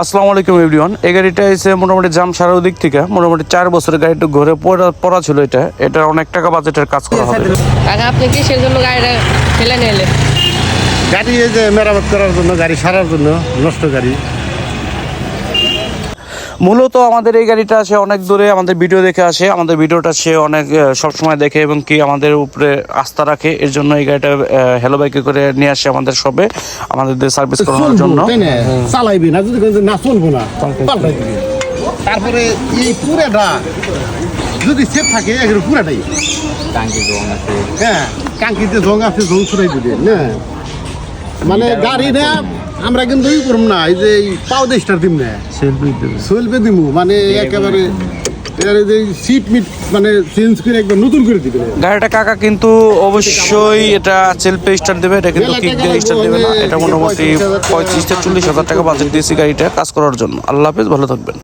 আসসালামু আলাইকুম এভরিওয়ান। এই গাড়িটা এসে মোটামুটি জাম সারার দিক থেকে মোটামুটি 4 বছরের গাড়িটা ঘুরে পড়া ছিল। এটা অনেক টাকা বাজেটের কাজ করা হবে। কাকা আপনি কিসের জন্য গাড়িটা ফেলে নিলে? গাড়ি এই যে মেরামত করার জন্য, গাড়ি সারার জন্য, নষ্ট গাড়ি। মূলত আমাদের এই গাড়িটা আসে অনেক দূরে, আমাদের ভিডিও দেখে আসে, আমাদের ভিডিওটা সে অনেক সবসময় দেখে এবং কি আমাদের উপরে আস্থা রাখে। এর জন্য এই গাড়িটা হ্যালো বাইকে করে নিয়ে আসে আমাদের শপে আমাদের সার্ভিস করানোর জন্য। চালাইবি না যদি না চলবো না, পাল্টাই দিবি। তারপরে এই পুরাটা যদি সেট থাকে এগুলো পুরাটাই টাঙ্কি জং আছে। হ্যাঁ, টাঙ্কিতে জং আছে, জং ছড়াই দিবে না। মানে গাড়ি না আমরা কিন্তু ই করব না, এই যে পাও দিয়ে স্টার্ট দিম না, সেলফি দিমু। মানে একেবারে এর যে সিট মিট মানে চেঞ্জ করে একবার নতুন করে দিবে গাড়িটা। কাকা কিন্তু অবশ্যই এটা সেলফে স্টার্ট দেবে, এটা কিন্তু কিক দিয়ে স্টার্ট দেবে না। এটা মোটামুটি 35 থেকে 40 হাজার টাকা বাজেট দিয়েছি গাড়িটা কাজ করার জন্য। আল্লাহ হাফেজ, ভালো থাকবেন।